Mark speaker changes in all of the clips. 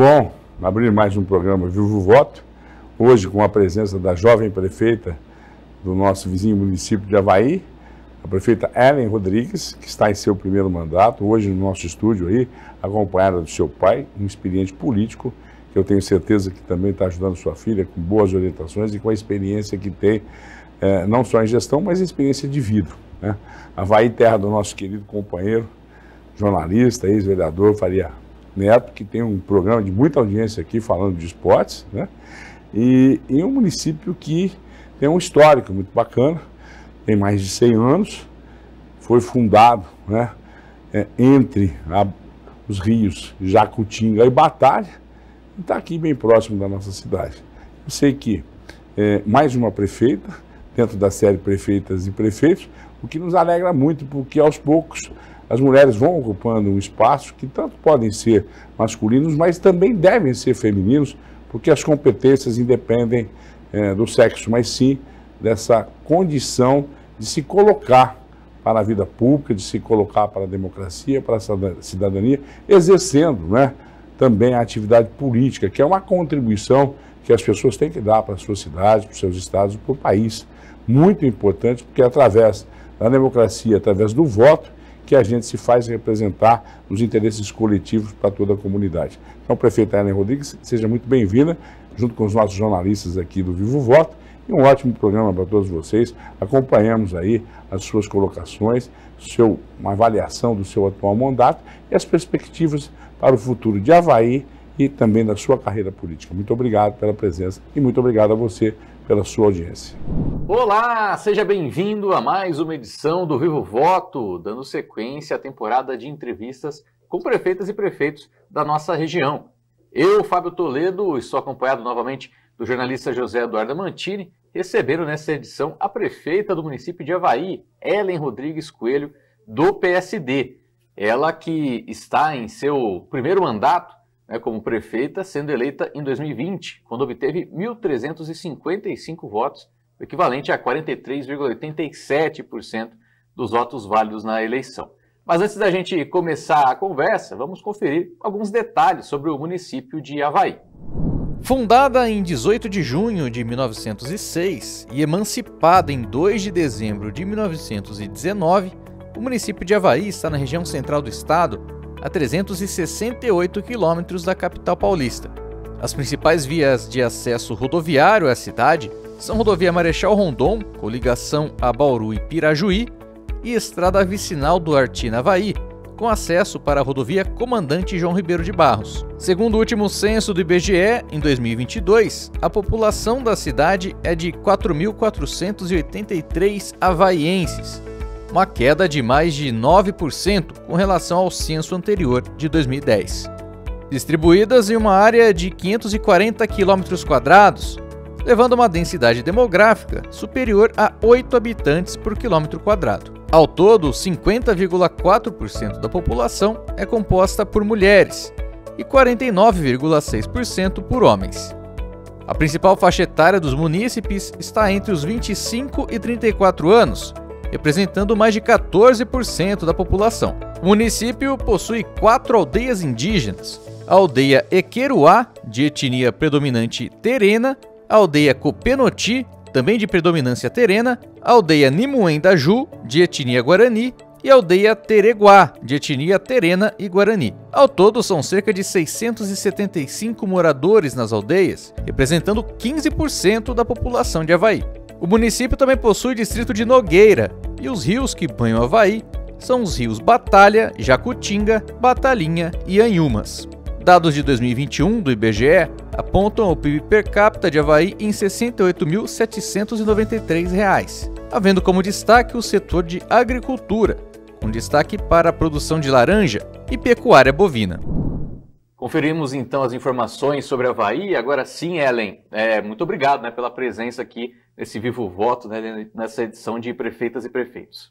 Speaker 1: bom abrir mais um programa Vivo o Voto, hoje com a presença da jovem prefeita do nosso vizinho município de Avaí, a prefeita Ellen Rodrigues, que está em seu primeiro mandato, hoje no nosso estúdio aí, acompanhada do seu pai, um experiente político, que eu tenho certeza que também está ajudando sua filha com boas orientações e com a experiência que tem, não só em gestão, mas em experiência de vida, né? Avaí, terra do nosso querido companheiro, jornalista, ex-vereador Faria Neto, que tem um programa de muita audiência aqui falando de esportes, né? E um município que tem um histórico muito bacana, tem mais de 100 anos, foi fundado, né, entre os rios Jacutinga e Batalha, e está aqui bem próximo da nossa cidade. Eu sei que mais uma prefeita, dentro da série Prefeitas e Prefeitos, o que nos alegra muito, porque aos poucos as mulheres vão ocupando um espaço que tanto podem ser masculinos, mas também devem ser femininos, porque as competências independem do sexo, mas sim dessa condição de se colocar para a vida pública, de se colocar para a democracia, para a cidadania, exercendo, né, também a atividade política, que é uma contribuição que as pessoas têm que dar para as suas cidades, para os seus estados, para o país. Muito importante, porque é através da democracia, através do voto, que a gente se faz representar os interesses coletivos para toda a comunidade. Então, prefeita Ellen Rodrigues, seja muito bem-vinda, junto com os nossos jornalistas aqui do Vivo Voto, e um ótimo programa para todos vocês. Acompanhamos aí as suas colocações, uma avaliação do seu atual mandato e as perspectivas para o futuro de Avaí e também da sua carreira política. Muito obrigado pela presença e muito obrigado a você pela sua audiência.
Speaker 2: Olá, seja bem-vindo a mais uma edição do Vivo Voto, dando sequência à temporada de entrevistas com prefeitas e prefeitos da nossa região. Eu, Fábio Toledo, estou acompanhado novamente do jornalista José Eduardo Mantini, receberam nessa edição a prefeita do município de Avaí, Ellen Rodrigues Coelho, do PSD. Ela que está em seu primeiro mandato, né, como prefeita, sendo eleita em 2020, quando obteve 1.355 votos, o equivalente a 43,87% dos votos válidos na eleição. Mas antes da gente começar a conversa, vamos conferir alguns detalhes sobre o município de Avaí. Fundada em 18 de junho de 1906 e emancipada em 2 de dezembro de 1919, o município de Avaí está na região central do estado, a 368 quilômetros da capital paulista. As principais vias de acesso rodoviário à cidade são Rodovia Marechal Rondon, com ligação a Bauru e Pirajuí, e Estrada Vicinal do Artim-Avaí, com acesso para a rodovia Comandante João Ribeiro de Barros. Segundo o último censo do IBGE, em 2022, a população da cidade é de 4.483 avaienses, uma queda de mais de 9% com relação ao censo anterior de 2010. Distribuídas em uma área de 540 km², levando uma densidade demográfica superior a 8 habitantes por quilômetro quadrado. Ao todo, 50,4% da população é composta por mulheres e 49,6% por homens. A principal faixa etária dos munícipes está entre os 25 e 34 anos, representando mais de 14% da população. O município possui 4 aldeias indígenas: a aldeia Equeruá, de etnia predominante terena, a aldeia Copenoti, também de predominância terena, a aldeia Nimuendaju, de etnia guarani, e a aldeia Tereguá, de etnia terena e guarani. Ao todo, são cerca de 675 moradores nas aldeias, representando 15% da população de Avaí. O município também possui o distrito de Nogueira, e os rios que banham Avaí são os rios Batalha, Jacutinga, Batalhinha e Anhumas. Dados de 2021 do IBGE apontam o PIB per capita de Avaí em R$ 68.793, havendo como destaque o setor de agricultura, com destaque para a produção de laranja e pecuária bovina. Conferimos então as informações sobre Avaí. Agora sim, Ellen, muito obrigado, né, pela presença aqui nesse Vivo Voto, né, nessa edição de Prefeitas e Prefeitos.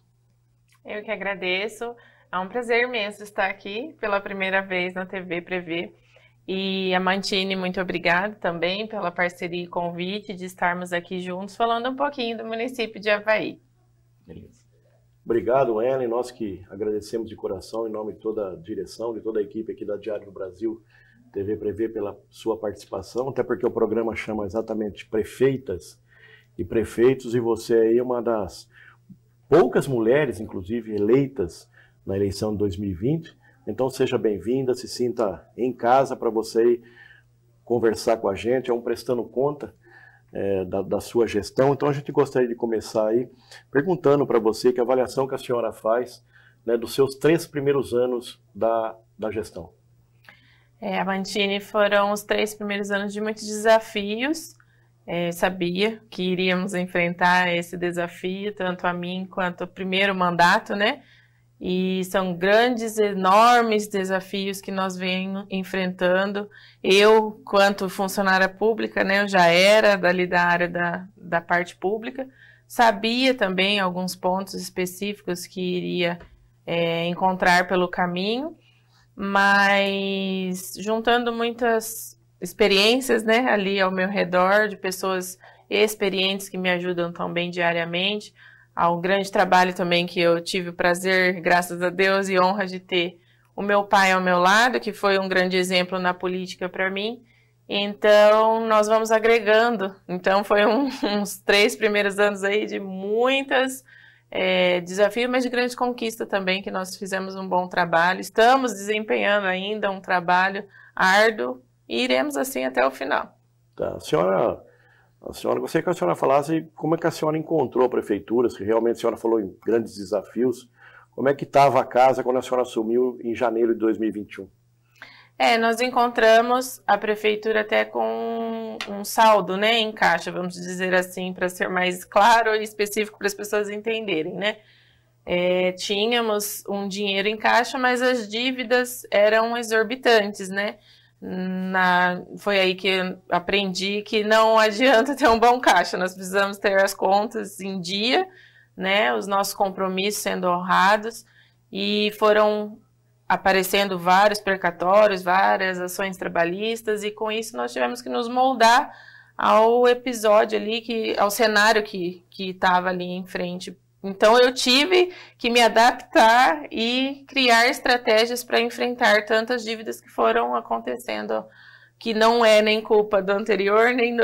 Speaker 3: Eu que agradeço. É um prazer imenso estar aqui pela primeira vez na TV Prevê. E a Mantini, muito obrigada também pela parceria e convite de estarmos aqui juntos falando um pouquinho do município de Avaí.
Speaker 4: Beleza. Obrigado, Ellen. Nós que agradecemos de coração, em nome de toda a direção, de toda a equipe aqui da Diário do Brasil, TV Prevê, pela sua participação, até porque o programa chama exatamente Prefeitas e Prefeitos, e você aí é uma das poucas mulheres, inclusive, eleitas na eleição de 2020. Então seja bem-vinda, se sinta em casa para você conversar com a gente, prestando conta da sua gestão. Então a gente gostaria de começar aí perguntando para você que avaliação que a senhora faz, né, dos seus 3 primeiros anos da gestão.
Speaker 3: Amantini, foram os 3 primeiros anos de muitos desafios. Sabia que iríamos enfrentar esse desafio, tanto a mim quanto o primeiro mandato, né? E são grandes, enormes desafios que nós vemos enfrentando. Eu, quanto funcionária pública, né, eu já era dali da área da parte pública, sabia também alguns pontos específicos que iria encontrar pelo caminho, mas juntando muitas experiências, né, ali ao meu redor, de pessoas experientes que me ajudam também diariamente, ao grande trabalho também que eu tive o prazer, graças a Deus, e honra de ter o meu pai ao meu lado, que foi um grande exemplo na política para mim. Então, nós vamos agregando. Então, foi uns 3 primeiros anos aí de muitas desafios, mas de grande conquista também, que nós fizemos um bom trabalho. Estamos desempenhando ainda um trabalho árduo e iremos assim até o final.
Speaker 4: Tá. A senhora, gostaria que a senhora falasse como é que a senhora encontrou a prefeitura, se realmente a senhora falou em grandes desafios, como é que estava a casa quando a senhora assumiu em janeiro de 2021?
Speaker 3: Nós encontramos a prefeitura até com um saldo, né, em caixa, vamos dizer assim, para ser mais claro e específico para as pessoas entenderem, né? Tínhamos um dinheiro em caixa, mas as dívidas eram exorbitantes, né? Foi aí que eu aprendi que não adianta ter um bom caixa, nós precisamos ter as contas em dia, né, os nossos compromissos sendo honrados, e foram aparecendo vários precatórios, várias ações trabalhistas, e com isso nós tivemos que nos moldar ao episódio ali, ao cenário que estava ali em frente. Então eu tive que me adaptar e criar estratégias para enfrentar tantas dívidas que foram acontecendo, que não é nem culpa do anterior, nem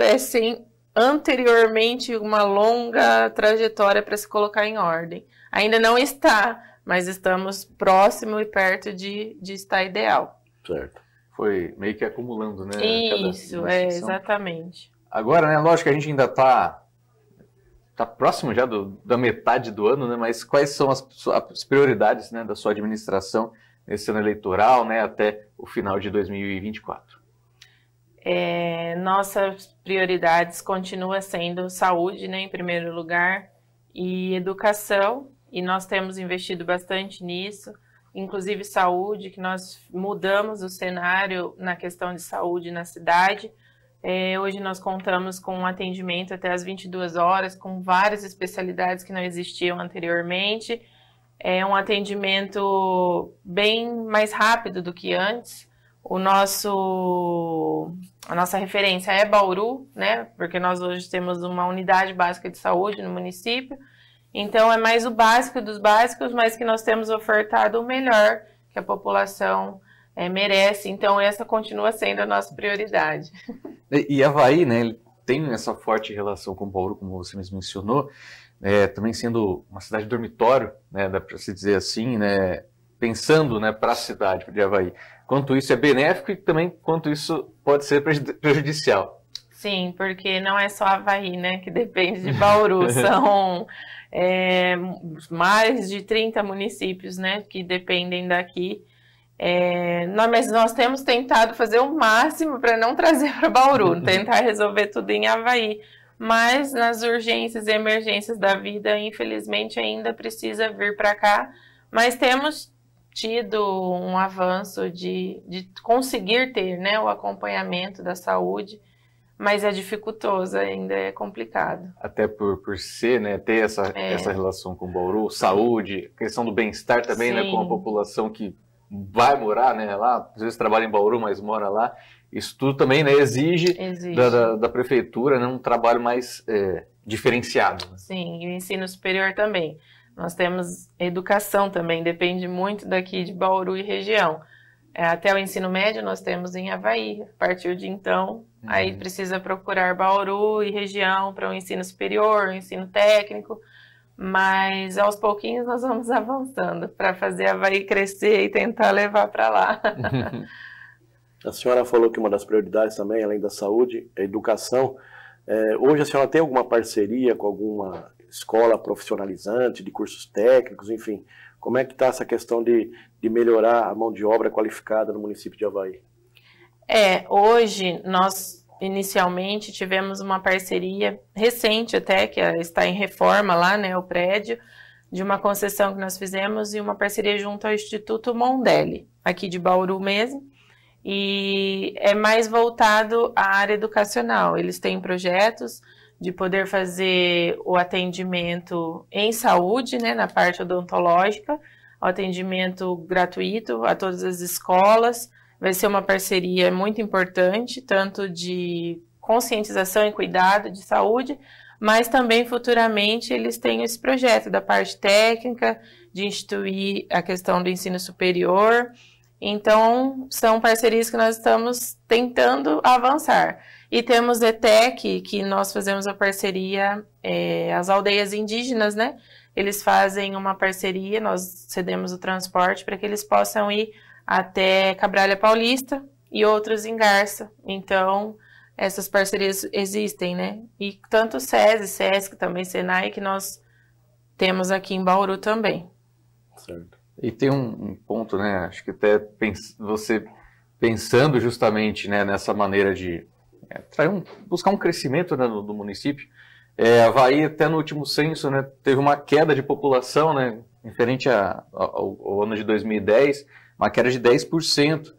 Speaker 3: anteriormente uma longa trajetória para se colocar em ordem. Ainda não está, mas estamos próximo e perto de estar ideal.
Speaker 4: Certo.
Speaker 2: Foi meio que acumulando, né?
Speaker 3: Isso, exatamente.
Speaker 2: Agora, né, lógico que a gente ainda está próximo já da metade do ano, né? Mas quais são as prioridades, né, da sua administração nesse ano eleitoral, né, até o final de 2024?
Speaker 3: Nossas prioridades continuam sendo saúde, né, em primeiro lugar, e educação, e nós temos investido bastante nisso, inclusive saúde, que nós mudamos o cenário na questão de saúde na cidade. Hoje nós contamos com um atendimento até às 22 horas, com várias especialidades que não existiam anteriormente. É um atendimento bem mais rápido do que antes. A nossa referência é Bauru, né? Porque nós hoje temos uma unidade básica de saúde no município. Então é mais o básico dos básicos, mas que nós temos ofertado o melhor que a população merece. Então essa continua sendo a nossa prioridade.
Speaker 2: E Avaí, né, ele tem essa forte relação com Bauru, como você mesmo mencionou, também sendo uma cidade dormitório, né, dá para se dizer assim, né, pensando, né, para a cidade de Avaí. Quanto isso é benéfico e também quanto isso pode ser prejudicial.
Speaker 3: Sim, porque não é só Avaí, né, que depende de Bauru, são mais de 30 municípios, né, que dependem daqui. Mas nós temos tentado fazer o máximo para não trazer para Bauru, tentar resolver tudo em Avaí, mas nas urgências e emergências da vida, infelizmente, ainda precisa vir para cá, mas temos tido um avanço de conseguir ter, né, o acompanhamento da saúde, mas é dificultoso, ainda é complicado.
Speaker 2: Até por ser, né, ter essa relação com Bauru, saúde, questão do bem-estar também, né, com a população que vai morar, né, lá, às vezes trabalha em Bauru, mas mora lá. Isso tudo também, né, exige. Da prefeitura, né, um trabalho mais diferenciado. Né?
Speaker 3: Sim, e o ensino superior também. Nós temos educação também, depende muito daqui de Bauru e região. Até o ensino médio nós temos em Avaí. A partir de então, aí precisa procurar Bauru e região para o ensino superior, o ensino técnico. Mas aos pouquinhos nós vamos avançando para fazer Avaí crescer e tentar levar para lá.
Speaker 4: A senhora falou que uma das prioridades também, além da saúde, é a educação. Hoje a senhora tem alguma parceria com alguma escola profissionalizante, de cursos técnicos, enfim? Como é que está essa questão de melhorar a mão de obra qualificada no município de Avaí?
Speaker 3: Hoje nós inicialmente tivemos uma parceria recente até, que está em reforma lá, né, o prédio, de uma concessão que nós fizemos e uma parceria junto ao Instituto Mondelli, aqui de Bauru mesmo, e é mais voltado à área educacional. Eles têm projetos de poder fazer o atendimento em saúde, né, na parte odontológica, o atendimento gratuito a todas as escolas. Vai ser uma parceria muito importante, tanto de conscientização e cuidado de saúde, mas também futuramente eles têm esse projeto da parte técnica, de instituir a questão do ensino superior. Então, são parcerias que nós estamos tentando avançar. E temos ETEC, que nós fazemos a parceria, as aldeias indígenas, né? Eles fazem uma parceria, nós cedemos o transporte para que eles possam ir até Cabralha Paulista e outros em Garça. Então, essas parcerias existem, né? E tanto SESI, SESC, também Senai, que nós temos aqui em Bauru também.
Speaker 4: Certo.
Speaker 2: E tem um ponto, né? Acho que até você pensando justamente, né, nessa maneira de buscar um crescimento, né, do município. Avaí, até no último censo, né, teve uma queda de população, né, referente ao ano de 2010, uma queda de 10%.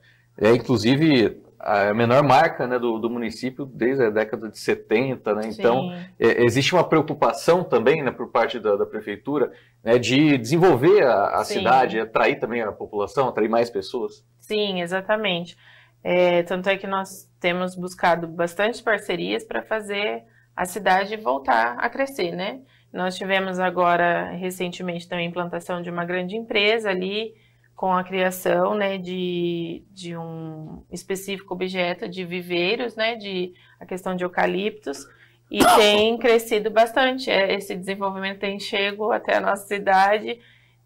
Speaker 2: Inclusive, a menor marca, né, do município desde a década de 70. Né? Então, existe uma preocupação também, né, por parte da prefeitura, né, de desenvolver a cidade, atrair também a população, atrair mais pessoas.
Speaker 3: Sim, exatamente. Tanto é que nós temos buscado bastante parcerias para fazer a cidade voltar a crescer, né? Nós tivemos agora, recentemente, também a implantação de uma grande empresa ali, com a criação, né, de um específico objeto de viveiros, né, a questão de eucaliptos, e tem crescido bastante. Esse desenvolvimento tem chegado até a nossa cidade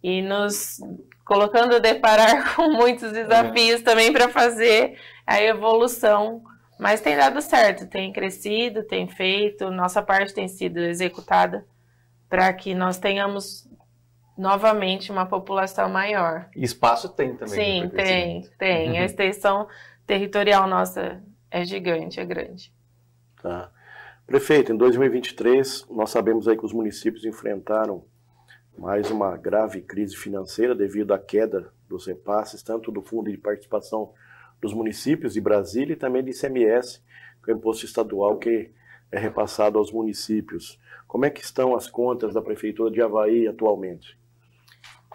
Speaker 3: e nos colocando a deparar com muitos desafios também para fazer a evolução, mas tem dado certo, tem crescido, tem feito, nossa parte tem sido executada para que nós tenhamos novamente uma população maior.
Speaker 2: E espaço tem também.
Speaker 3: Sim, tem. A extensão territorial nossa é gigante, é grande.
Speaker 4: Tá. Prefeito, em 2023, nós sabemos aí que os municípios enfrentaram mais uma grave crise financeira devido à queda dos repasses, tanto do Fundo de Participação dos Municípios de Brasília e também do ICMS, que é o imposto estadual que é repassado aos municípios. Como é que estão as contas da Prefeitura de Avaí atualmente?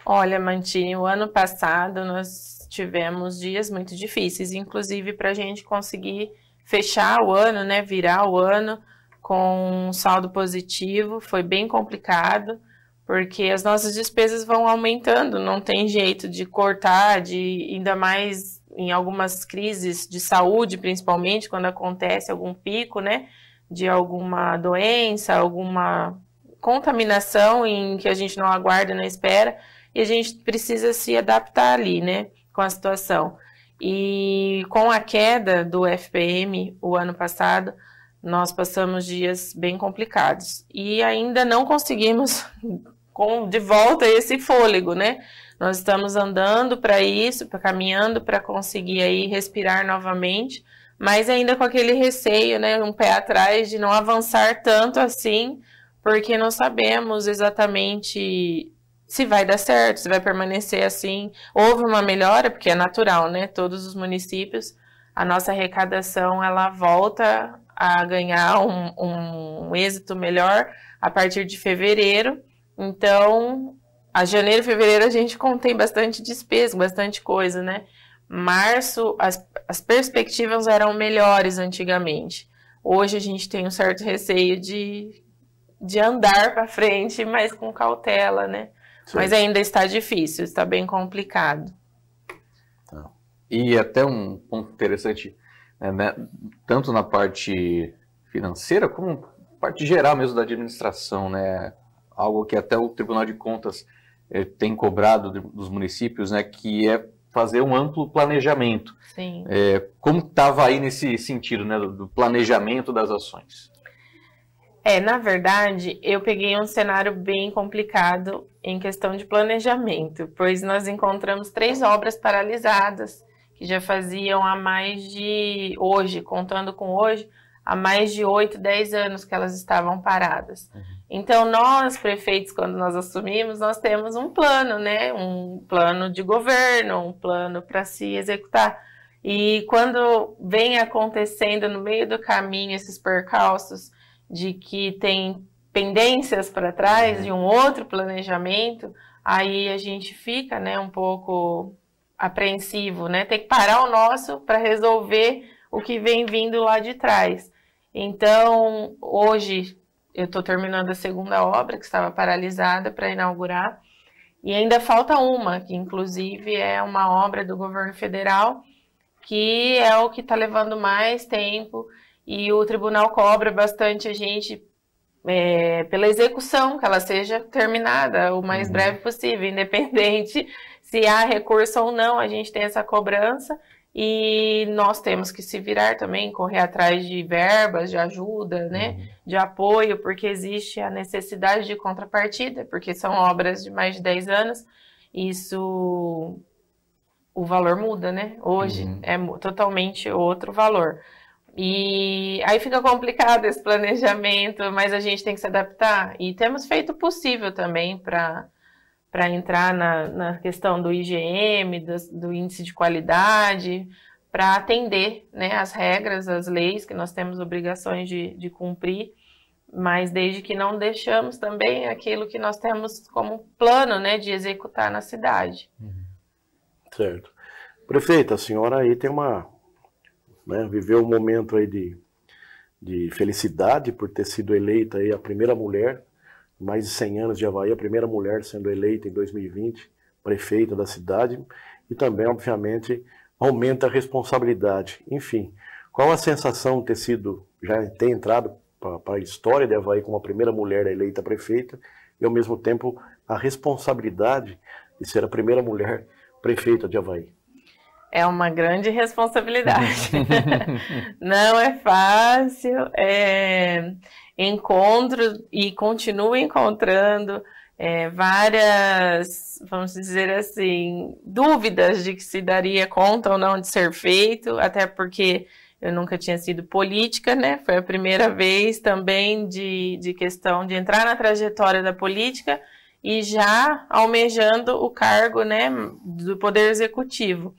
Speaker 3: Olha, Mantini, o ano passado nós tivemos dias muito difíceis, inclusive para a gente conseguir fechar o ano, né, virar o ano com um saldo positivo, foi bem complicado, porque as nossas despesas vão aumentando, não tem jeito de cortar, ainda mais em algumas crises de saúde, principalmente, quando acontece algum pico, né, de alguma doença, alguma contaminação em que a gente não aguarda, não espera, e a gente precisa se adaptar ali, né, com a situação. E com a queda do FPM o ano passado, nós passamos dias bem complicados. E ainda não conseguimos de volta esse fôlego, né? Nós estamos andando para isso, caminhando para conseguir aí respirar novamente, mas ainda com aquele receio, né, um pé atrás de não avançar tanto assim, porque não sabemos exatamente se vai dar certo, se vai permanecer assim. Houve uma melhora, porque é natural, né? Todos os municípios, a nossa arrecadação, ela volta a ganhar um êxito melhor a partir de fevereiro. Então, a janeiro e fevereiro a gente contém bastante despesa, bastante coisa, né? Março, as perspectivas eram melhores antigamente. Hoje a gente tem um certo receio de andar para frente, mas com cautela, né? Sim. Mas ainda está difícil, está bem complicado.
Speaker 2: E até um ponto interessante, né, tanto na parte financeira como na parte geral mesmo da administração, né? Algo que até o Tribunal de Contas tem cobrado dos municípios, né, que é fazer um amplo planejamento.
Speaker 3: Sim.
Speaker 2: Como estava aí nesse sentido, né, do planejamento das ações?
Speaker 3: Na verdade, eu peguei um cenário bem complicado em questão de planejamento, pois nós encontramos 3 obras paralisadas, que já faziam há mais de, hoje, contando com hoje, há mais de 8, 10 anos que elas estavam paradas. Então, nós, prefeitos, quando nós assumimos, nós temos um plano, né? Um plano de governo, um plano para se executar. E quando vem acontecendo no meio do caminho esses percalços de que tem pendências para trás de um outro planejamento, aí a gente fica, né, um pouco apreensivo, né? Tem que parar o nosso para resolver o que vem vindo lá de trás. Então, hoje eu estou terminando a 2ª obra, que estava paralisada para inaugurar, e ainda falta uma, que inclusive é uma obra do governo federal, que é o que está levando mais tempo, e o tribunal cobra bastante a gente pela execução, que ela seja terminada o mais breve possível, independente se há recurso ou não, a gente tem essa cobrança, e nós temos que se virar também, correr atrás de verbas, de ajuda, né, de apoio, porque existe a necessidade de contrapartida, porque são obras de mais de 10 anos, isso, o valor muda, né, hoje é totalmente outro valor. E aí fica complicado esse planejamento, mas a gente tem que se adaptar, e temos feito o possível também para entrar na questão do IGM, do índice de qualidade, para atender, né, as regras, as leis que nós temos obrigações de cumprir, mas desde que não deixamos também aquilo que nós temos como plano, né, de executar na cidade.
Speaker 4: Certo. Prefeita, a senhora aí tem viveu um momento aí de felicidade por ter sido eleita aí a primeira mulher, mais de 100 anos de Avaí, a primeira mulher sendo eleita em 2020, prefeita da cidade, e também, obviamente, aumenta a responsabilidade. Enfim, qual a sensação de ter entrado para a história de Avaí como a primeira mulher eleita prefeita, e ao mesmo tempo a responsabilidade de ser a primeira mulher prefeita de Avaí?
Speaker 3: É uma grande responsabilidade. Não é fácil, encontro e continuo encontrando várias, vamos dizer assim, dúvidas de que se daria conta ou não de ser feito, até porque eu nunca tinha sido política, né? Foi a primeira vez também de questão de entrar na trajetória da política e já almejando o cargo, né, do Poder Executivo.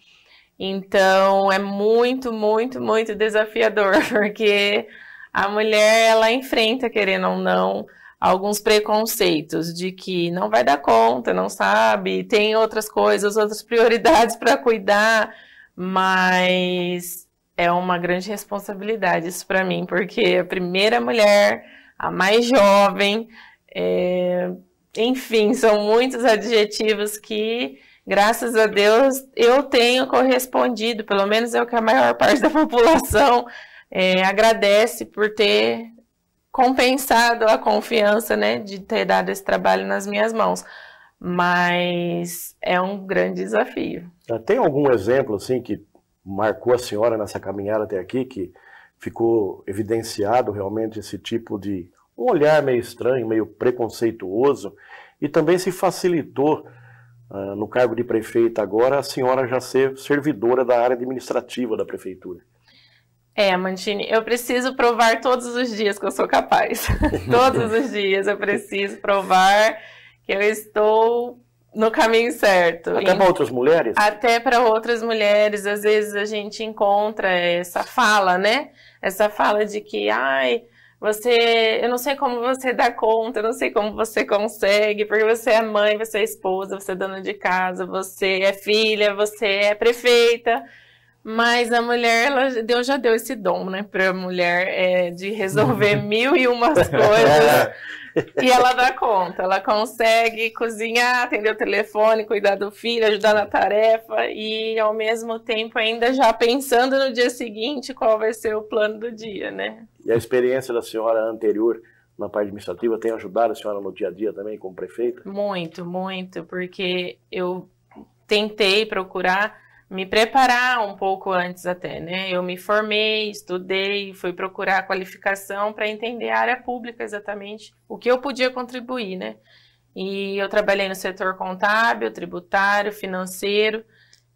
Speaker 3: Então, é muito, muito, muito desafiador, porque a mulher, ela enfrenta, querendo ou não, alguns preconceitos de que não vai dar conta, não sabe, tem outras coisas, outras prioridades para cuidar, mas é uma grande responsabilidade isso para mim, porque a primeira mulher, a mais jovem, enfim, são muitos adjetivos que, graças a Deus, eu tenho correspondido, pelo menos é o que a maior parte da população agradece por ter compensado a confiança, né, de ter dado esse trabalho nas minhas mãos. Mas é um grande desafio.
Speaker 4: Tem algum exemplo assim que marcou a senhora nessa caminhada até aqui, que ficou evidenciado realmente esse tipo de um olhar meio estranho, meio preconceituoso, e também se facilitou no cargo de prefeita agora, a senhora já ser servidora da área administrativa da prefeitura?
Speaker 3: Mantini, eu preciso provar todos os dias que eu sou capaz. Todos os dias eu preciso provar que eu estou no caminho certo.
Speaker 4: Até para outras mulheres?
Speaker 3: Até para outras mulheres. Às vezes a gente encontra essa fala, né? Essa fala de que, eu não sei como você dá conta, eu não sei como você consegue, porque você é mãe, você é esposa, você é dona de casa, você é filha, você é prefeita. Mas a mulher, Deus já deu esse dom, né, para a mulher de resolver 1001 coisas. E ela dá conta, ela consegue cozinhar, atender o telefone, cuidar do filho, ajudar na tarefa e ao mesmo tempo ainda já pensando no dia seguinte qual vai ser o plano do dia, né?
Speaker 4: E a experiência da senhora anterior na parte administrativa tem ajudado a senhora no dia a dia também como prefeita?
Speaker 3: Muito, muito, porque eu tentei procurar me preparar um pouco antes até, né? Eu me formei, estudei, fui procurar qualificação para entender a área pública exatamente, o que eu podia contribuir, né? E eu trabalhei no setor contábil, tributário, financeiro,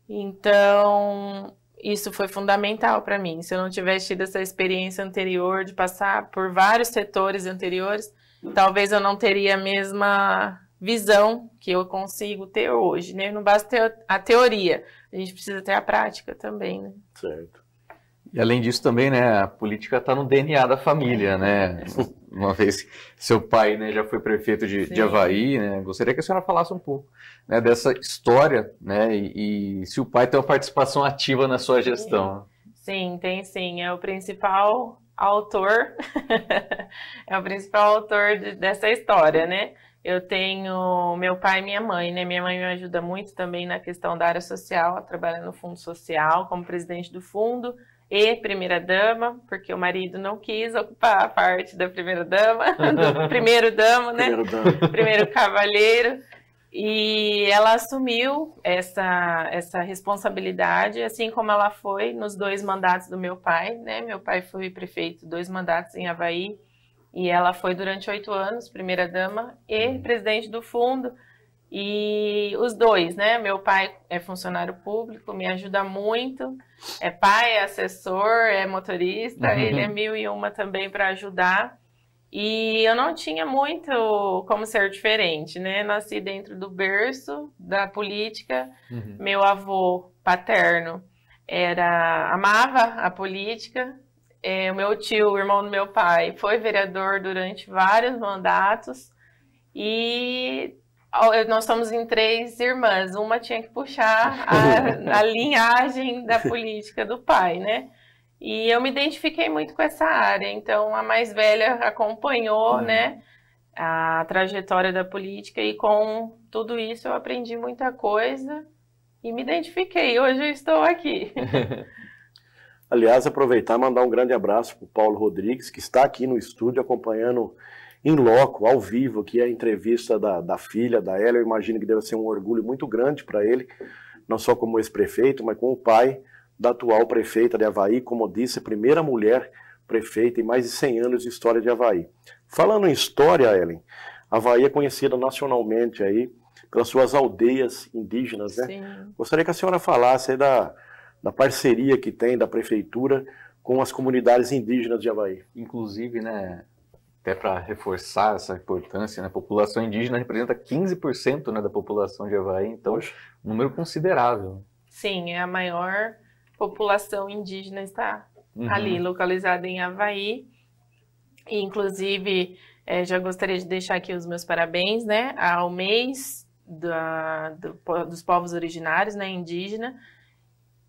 Speaker 3: então isso foi fundamental para mim. Se eu não tivesse tido essa experiência anterior de passar por vários setores anteriores, talvez eu não teria a mesma visão que eu consigo ter hoje, né? Não basta ter a teoria, a gente precisa ter a prática também, né?
Speaker 4: Certo.
Speaker 2: E além disso também, né, a política está no DNA da família, né? Uma vez seu pai, né, já foi prefeito de Avaí, né? Gostaria que a senhora falasse um pouco, né, dessa história, né? E se o pai tem uma participação ativa na sua gestão.
Speaker 3: Sim, tem sim. É o principal autor, é o principal autor dessa história, né? Eu tenho meu pai e minha mãe, né? Minha mãe me ajuda muito também na questão da área social, ela trabalha no Fundo Social como presidente do fundo e primeira-dama, porque o marido não quis ocupar a parte da primeira-dama, do primeiro-dama, né? Primeiro cavalheiro. E ela assumiu essa responsabilidade, assim como ela foi nos 2 mandatos do meu pai, né? Meu pai foi prefeito 2 mandatos em Avaí, e ela foi durante 8 anos, primeira-dama e presidente do fundo. E os 2, né? Meu pai é funcionário público, me ajuda muito. É pai, é assessor, é motorista, ele é 1001 também para ajudar. E eu não tinha muito como ser diferente, né? Nasci dentro do berço da política. Meu avô paterno amava a política. O meu tio, o irmão do meu pai, foi vereador durante vários mandatos e nós somos em 3 irmãs. Uma tinha que puxar a linhagem da política do pai, né? E eu me identifiquei muito com essa área, então a mais velha acompanhou, né, a trajetória da política e com tudo isso eu aprendi muita coisa e me identifiquei. Hoje eu estou aqui.
Speaker 4: Aliás, aproveitar e mandar um grande abraço para o Paulo Rodrigues, que está aqui no estúdio acompanhando em loco, ao vivo, aqui a entrevista da filha, da Ela. Eu imagino que deve ser um orgulho muito grande para ele, não só como ex-prefeito, mas como o pai da atual prefeita de Avaí, como eu disse, a primeira mulher prefeita em mais de 100 anos de história de Avaí. Falando em história, Ellen, Avaí é conhecida nacionalmente aí pelas suas aldeias indígenas, né?
Speaker 3: Sim.
Speaker 4: Gostaria que a senhora falasse aí da parceria que tem da prefeitura com as comunidades indígenas de Avaí.
Speaker 2: Inclusive, né, até para reforçar essa importância, né, a população indígena representa 15%, né, da população de Avaí, então um número considerável.
Speaker 3: Sim, é a maior população indígena está ali, localizada em Avaí. E, inclusive, já gostaria de deixar aqui os meus parabéns, né, ao mês dos povos originários, né, indígena.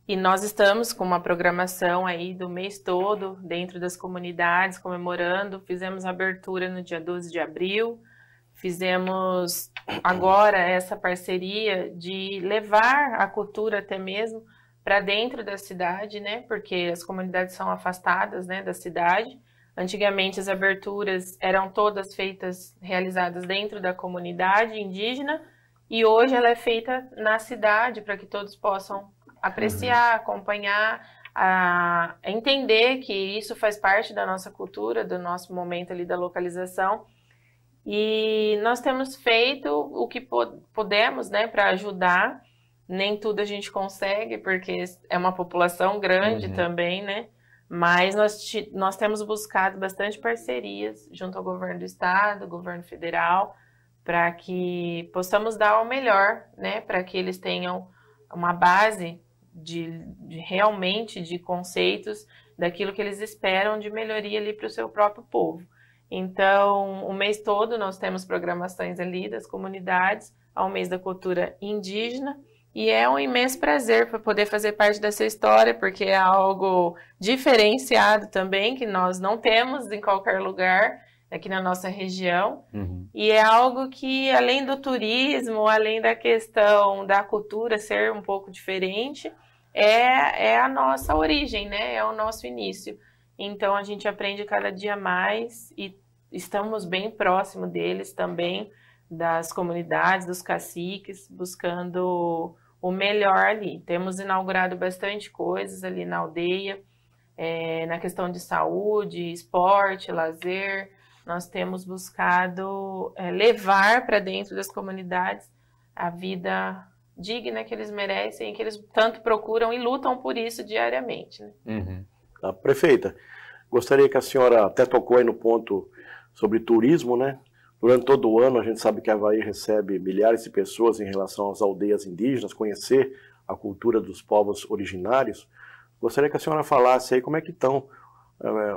Speaker 3: E nós estamos com uma programação aí do mês todo, dentro das comunidades, comemorando. Fizemos a abertura no dia 12 de abril. Fizemos agora essa parceria de levar a cultura até mesmo para dentro da cidade, né? Porque as comunidades são afastadas, né, da cidade. Antigamente as aberturas eram todas realizadas dentro da comunidade indígena e hoje ela é feita na cidade para que todos possam apreciar, acompanhar, entender que isso faz parte da nossa cultura, do nosso momento ali da localização. E nós temos feito o que podemos, né, para ajudar. Nem tudo a gente consegue, porque é uma população grande também, né? Mas nós temos buscado bastante parcerias junto ao governo do estado, governo federal, para que possamos dar o melhor, né? Para que eles tenham uma base realmente de conceitos daquilo que eles esperam de melhoria ali para o seu próprio povo. Então, o mês todo nós temos programações ali das comunidades, ao mês da cultura indígena, e é um imenso prazer para poder fazer parte dessa história, porque é algo diferenciado também, que nós não temos em qualquer lugar. aqui na nossa região. E é algo que, além do turismo, além da questão da cultura ser um pouco diferente, é a nossa origem, né? É o nosso início. Então, a gente aprende cada dia mais e estamos bem próximo deles também, das comunidades, dos caciques, buscando o melhor ali. Temos inaugurado bastante coisas ali na aldeia, na questão de saúde, esporte, lazer. Nós temos buscado levar para dentro das comunidades a vida digna que eles merecem, que eles tanto procuram e lutam por isso diariamente. Né?
Speaker 4: Prefeita, gostaria que a senhora até tocou aí no ponto sobre turismo, né? Durante todo o ano a gente sabe que Avaí recebe milhares de pessoas em relação às aldeias indígenas, conhecer a cultura dos povos originários. Gostaria que a senhora falasse aí como é que estão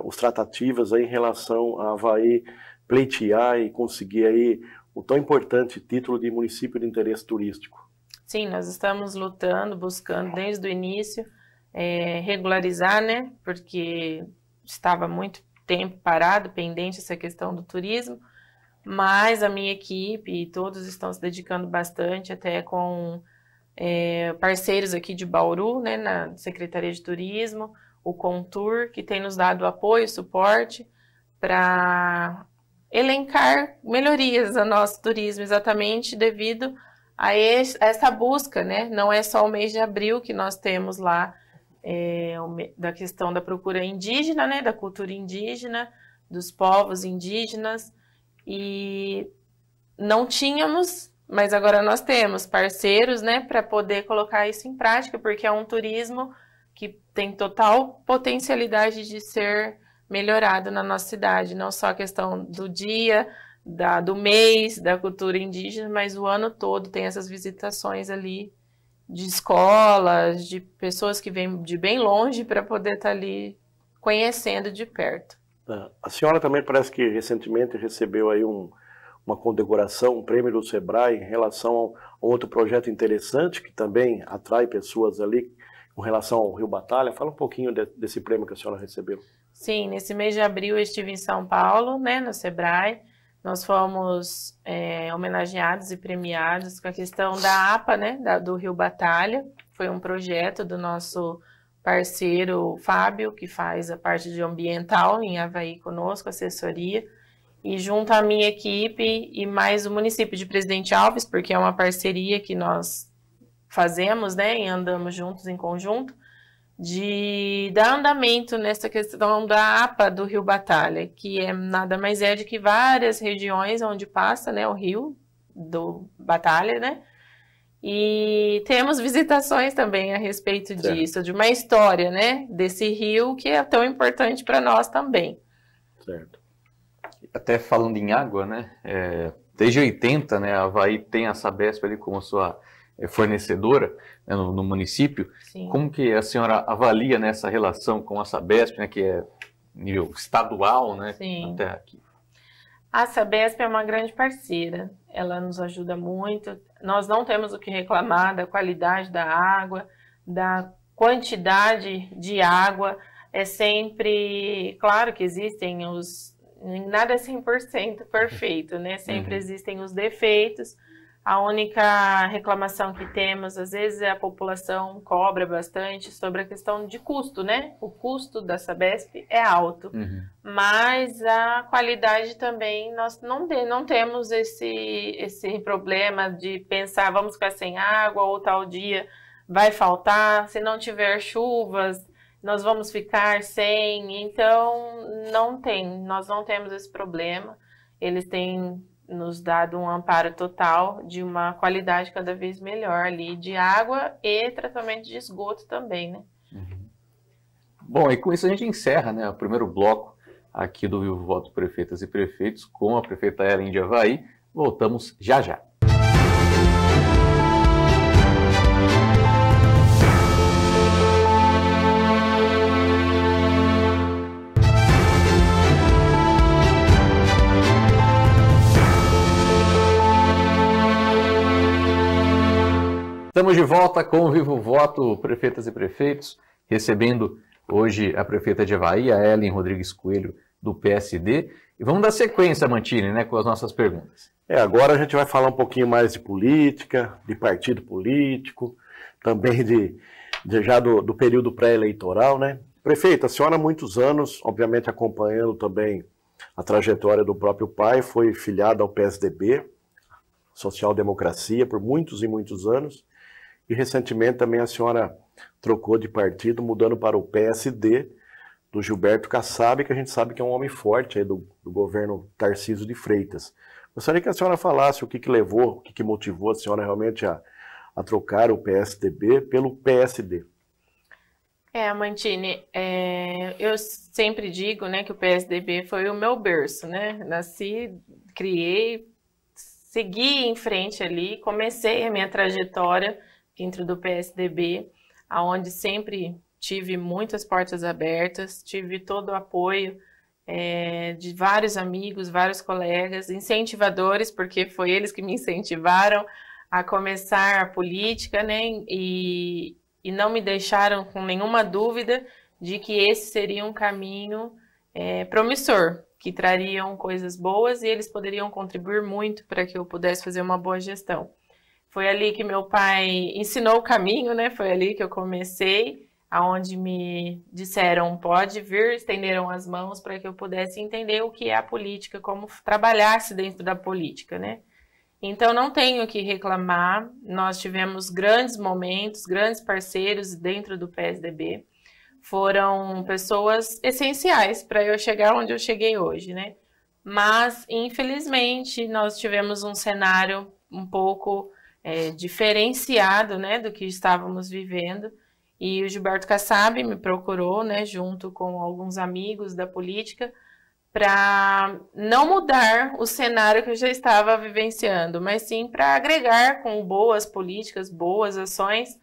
Speaker 4: os tratativas aí em relação a Avaí pleitear e conseguir aí o tão importante título de município de interesse turístico.
Speaker 3: Sim, nós estamos lutando, buscando desde o início regularizar, né? Porque estava muito tempo parado, pendente essa questão do turismo, mas a minha equipe e todos estão se dedicando bastante, até com parceiros aqui de Bauru, né, na Secretaria de Turismo, o Contur, que tem nos dado apoio, suporte, para elencar melhorias ao nosso turismo, exatamente devido a essa busca, né? Não é só o mês de abril que nós temos lá da questão da procura indígena, né? Da cultura indígena, dos povos indígenas, e não tínhamos, mas agora nós temos parceiros, né? Para poder colocar isso em prática, porque é um turismo que tem total potencialidade de ser melhorado na nossa cidade, não só a questão do dia, do mês, da cultura indígena, mas o ano todo tem essas visitações ali de escolas, de pessoas que vêm de bem longe para poder estar ali conhecendo de perto.
Speaker 4: A senhora também parece que recentemente recebeu aí uma condecoração, um prêmio do Sebrae em relação a outro projeto interessante que também atrai pessoas ali com relação ao Rio Batalha. Fala um pouquinho desse prêmio que a senhora recebeu.
Speaker 3: Sim, nesse mês de abril eu estive em São Paulo, né, no Sebrae. Nós fomos homenageados e premiados com a questão da APA, né, do Rio Batalha. Foi um projeto do nosso parceiro Fábio, que faz a parte de ambiental em Avaí conosco, assessoria. E junto à minha equipe e mais o município de Presidente Alves, porque é uma parceria que nós fazemos, né, e andamos juntos em conjunto, de dar andamento nessa questão da APA do Rio Batalha, que nada mais é de que várias regiões onde passa, né, o rio do Batalha, né, e temos visitações também a respeito disso, de uma história, né, desse rio que é tão importante para nós também.
Speaker 4: Certo.
Speaker 2: Até falando em água, né, desde 80, né, a Avaí tem a Sabesp ali como sua fornecedora, né, no município.
Speaker 3: Sim.
Speaker 2: Como que a senhora avalia nessa relação com a Sabesp, né, que é nível estadual, né?
Speaker 3: Sim.
Speaker 2: Até aqui.
Speaker 3: A Sabesp é uma grande parceira, ela nos ajuda muito. Nós não temos o que reclamar da qualidade da água, da quantidade de água. É sempre, claro que existem nada é 100% perfeito, né? Sempre existem os defeitos. A única reclamação que temos, às vezes, a população cobra bastante sobre a questão de custo, né? O custo da Sabesp é alto, mas a qualidade também, nós não temos esse problema de pensar, vamos ficar sem água ou tal dia vai faltar, se não tiver chuvas, nós vamos ficar sem. Então, nós não temos esse problema. Eles têm nos dado um amparo total de uma qualidade cada vez melhor ali de água e tratamento de esgoto também, né?
Speaker 2: Bom, e com isso a gente encerra, né, o primeiro bloco aqui do Vivo Voto Prefeitas e Prefeitos com a prefeita Ellen de Avaí. Voltamos já já. Estamos de volta com o Vivo Voto Prefeitas e Prefeitos, recebendo hoje a prefeita de Avaí, a Ellen Rodrigues Coelho, do PSD, E vamos dar sequência, Mantini, né, com as nossas perguntas.
Speaker 4: Agora a gente vai falar um pouquinho mais de política, de partido político, também já do período pré-eleitoral, né? Prefeita, a senhora há muitos anos, obviamente acompanhando também a trajetória do próprio pai, foi filiada ao PSDB, Social Democracia, por muitos e muitos anos, e recentemente também a senhora trocou de partido, mudando para o PSD, do Gilberto Kassab, que a gente sabe que é um homem forte aí do governo Tarcísio de Freitas. Gostaria que a senhora falasse o que levou, o que motivou a senhora realmente a trocar o PSDB pelo PSD.
Speaker 3: Mantini, eu sempre digo, né, que o PSDB foi o meu berço, né? Nasci, criei, segui em frente ali, comecei a minha trajetória dentro do PSDB, aonde sempre tive muitas portas abertas, tive todo o apoio de vários amigos, vários colegas, incentivadores, porque foi eles que me incentivaram a começar a política, né? E não me deixaram com nenhuma dúvida de que esse seria um caminho promissor, que trariam coisas boas e eles poderiam contribuir muito para que eu pudesse fazer uma boa gestão. Foi ali que meu pai ensinou o caminho, né? Foi ali que eu comecei, aonde me disseram, pode vir, estenderam as mãos para que eu pudesse entender o que é a política, como trabalhar-se dentro da política, né? Então, não tenho o que reclamar, nós tivemos grandes momentos, grandes parceiros dentro do PSDB, foram pessoas essenciais para eu chegar onde eu cheguei hoje, né? Mas, infelizmente, nós tivemos um cenário um pouco diferenciado, né, do que estávamos vivendo, e o Gilberto Kassab me procurou, né, junto com alguns amigos da política, para não mudar o cenário que eu já estava vivenciando, mas sim para agregar com boas políticas, boas ações,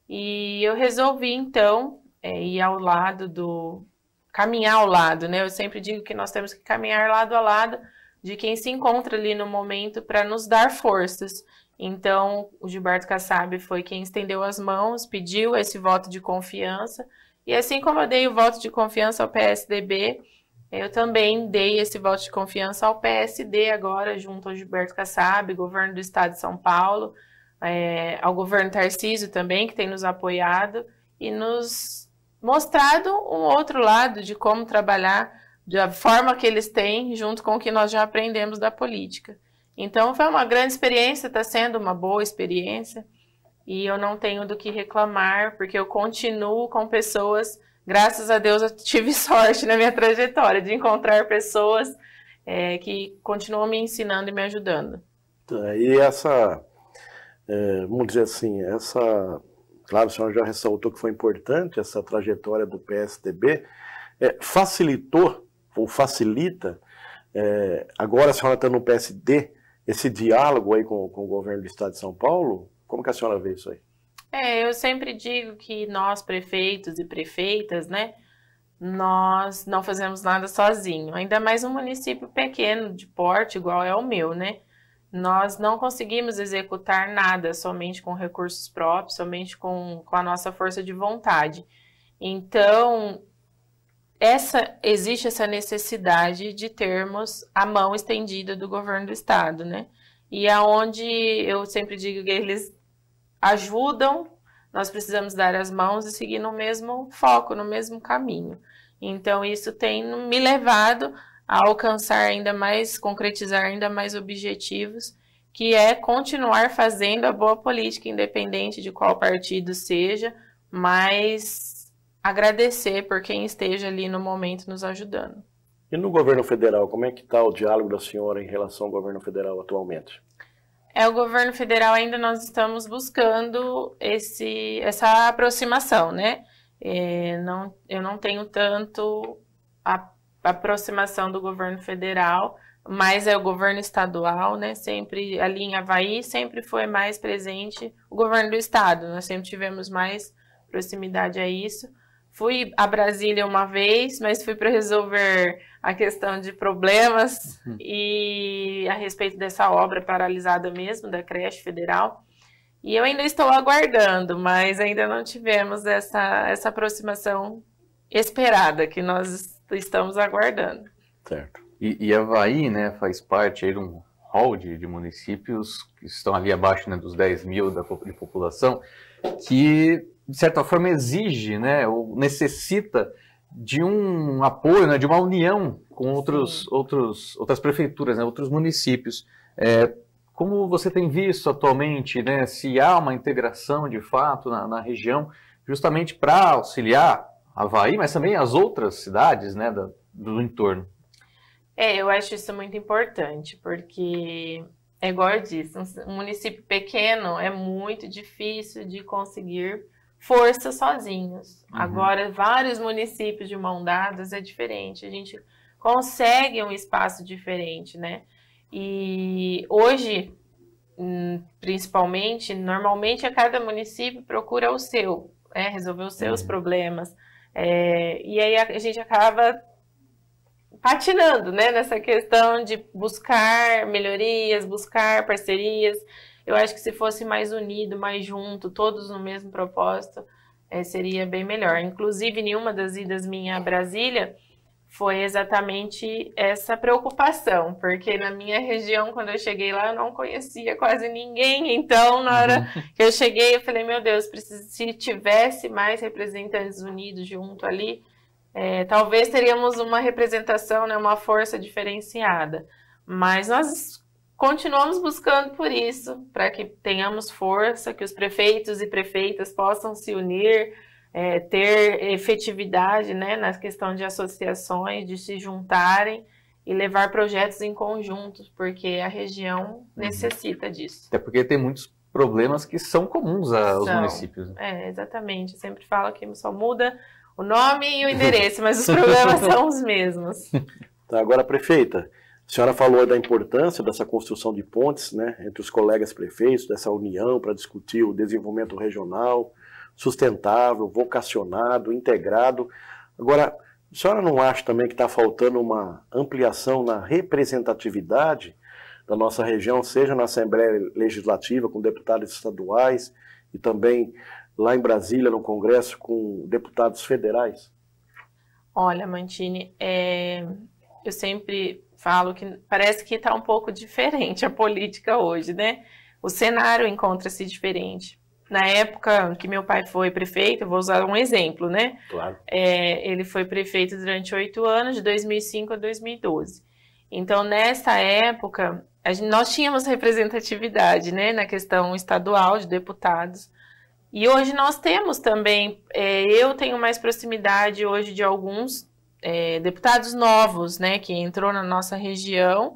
Speaker 3: e eu resolvi, então, ir ao lado caminhar ao lado, né? Eu sempre digo que nós temos que caminhar lado a lado de quem se encontra ali no momento para nos dar forças. Então, o Gilberto Kassab foi quem estendeu as mãos, pediu esse voto de confiança, e assim como eu dei o voto de confiança ao PSDB, eu também dei esse voto de confiança ao PSD agora, junto ao Gilberto Kassab, governo do estado de São Paulo, ao governo Tarcísio também, que tem nos apoiado e nos mostrado um outro lado de como trabalhar, da forma que eles têm, junto com o que nós já aprendemos da política. Então, foi uma grande experiência, está sendo uma boa experiência, e eu não tenho do que reclamar, porque eu continuo com pessoas, graças a Deus eu tive sorte na minha trajetória, de encontrar pessoas que continuam me ensinando e me ajudando.
Speaker 4: E essa, vamos dizer assim, claro, a senhora já ressaltou que foi importante essa trajetória do PSDB, facilitou, ou facilita, agora a senhora está no PSD, esse diálogo aí com o governo do estado de São Paulo, como que a senhora vê isso aí?
Speaker 3: Eu sempre digo que nós, prefeitos e prefeitas, né, nós não fazemos nada sozinho, ainda mais um município pequeno, de porte, igual é o meu, né? Nós não conseguimos executar nada somente com recursos próprios, somente com a nossa força de vontade. Então, existe essa necessidade de termos a mão estendida do governo do estado, né? E aonde eu sempre digo que eles ajudam, nós precisamos dar as mãos e seguir no mesmo foco, no mesmo caminho. Então, isso tem me levado a alcançar ainda mais, concretizar ainda mais objetivos, que é continuar fazendo a boa política, independente de qual partido seja, mas agradecer por quem esteja ali no momento nos ajudando.
Speaker 4: E no governo federal, como é que está o diálogo da senhora em relação ao governo federal atualmente?
Speaker 3: O governo federal ainda nós estamos buscando essa aproximação, né? Eu não tenho tanto a aproximação do governo federal, mas é o governo estadual, né? Sempre ali em Avaí sempre foi mais presente o governo do estado, nós sempre tivemos mais proximidade a isso. Fui a Brasília uma vez, mas fui para resolver a questão de problemas e a respeito dessa obra paralisada mesmo, da creche federal. E eu ainda estou aguardando, mas ainda não tivemos essa aproximação esperada que nós estamos aguardando.
Speaker 4: Certo.
Speaker 2: E Avaí, né, faz parte aí de um hall de municípios que estão ali abaixo, né, dos 10 mil de população, que, de certa forma, exige, né, ou necessita de um apoio, né, de uma união com outras prefeituras, né, outros municípios. Como você tem visto atualmente, né, se há uma integração de fato na região, justamente para auxiliar Avaí, mas também as outras cidades, né, do entorno?
Speaker 3: Eu acho isso muito importante, porque é igual eu disse, um município pequeno é muito difícil de conseguir força sozinhos. Agora, vários municípios de mão dadas é diferente, a gente consegue um espaço diferente, né? E hoje, principalmente, normalmente cada município procura o seu, resolver os seus problemas. E aí a gente acaba patinando, né, nessa questão de buscar melhorias, buscar parcerias. Eu acho que se fosse mais unido, mais junto, todos no mesmo propósito, seria bem melhor. Inclusive, nenhuma das idas minha a Brasília foi exatamente essa preocupação, porque na minha região, quando eu cheguei lá, eu não conhecia quase ninguém. Então, na hora que eu cheguei, eu falei, meu Deus, se tivesse mais representantes unidos junto ali, talvez teríamos uma representação, né, uma força diferenciada. Mas nós continuamos buscando por isso, para que tenhamos força, que os prefeitos e prefeitas possam se unir, ter efetividade, né, na questão de associações, de se juntarem e levar projetos em conjunto, porque a região necessita disso.
Speaker 2: Até porque tem muitos problemas que são comuns aos municípios.
Speaker 3: Exatamente. Eu sempre falo que só muda o nome e o endereço, mas os problemas são os mesmos.
Speaker 4: Tá, agora, prefeita, a senhora falou da importância dessa construção de pontes, né, entre os colegas prefeitos, dessa união para discutir o desenvolvimento regional, sustentável, vocacionado, integrado. Agora, a senhora não acha também que está faltando uma ampliação na representatividade da nossa região, seja na Assembleia Legislativa, com deputados estaduais, e também lá em Brasília, no Congresso, com deputados federais?
Speaker 3: Olha, Mantini, eu sempre falo que parece que está um pouco diferente a política hoje, né? O cenário encontra-se diferente. Na época que meu pai foi prefeito, eu vou usar um exemplo, né?
Speaker 4: Claro.
Speaker 3: Ele foi prefeito durante 8 anos, de 2005 a 2012. Então, nessa época, nós tínhamos representatividade, né, na questão estadual de deputados. E hoje nós temos também, eu tenho mais proximidade hoje de alguns deputados novos, né, que entrou na nossa região,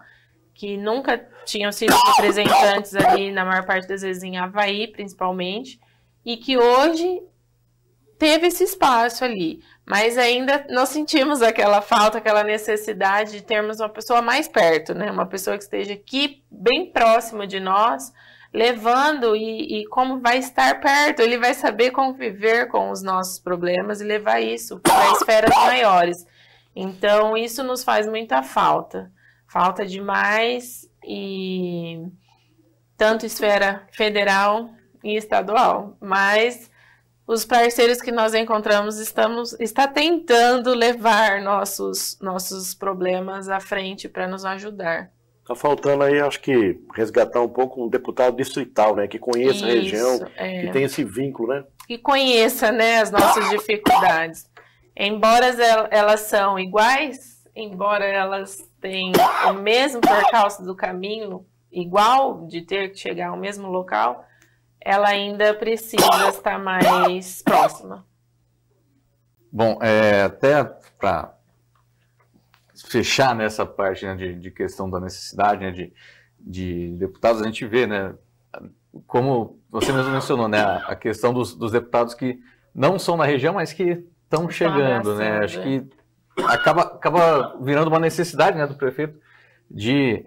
Speaker 3: que nunca tinham sido representantes ali, na maior parte das vezes em Avaí, principalmente, e que hoje teve esse espaço ali. Mas ainda nós sentimos aquela falta, aquela necessidade de termos uma pessoa mais perto, né, uma pessoa que esteja aqui, bem próximo de nós, levando e como vai estar perto, ele vai saber conviver com os nossos problemas e levar isso para esferas maiores. Então, isso nos faz muita falta. Falta demais, e tanto esfera federal e estadual. Mas os parceiros que nós encontramos está tentando levar nossos problemas à frente para nos ajudar.
Speaker 4: Está faltando aí, acho que, resgatar um pouco um deputado distrital, né? Que conheça a região, que tem esse vínculo, né?
Speaker 3: Que conheça, né, as nossas dificuldades. Embora elas são iguais, embora elas tenham o mesmo percalço do caminho, igual de ter que chegar ao mesmo local, ela ainda precisa estar mais próxima.
Speaker 2: Bom, até para fechar nessa parte, né, de questão da necessidade, né, de deputados, a gente vê, né, como você mesmo mencionou, né, a questão dos deputados que não são na região, mas que estão chegando, né, acho que acaba virando uma necessidade, né, do prefeito de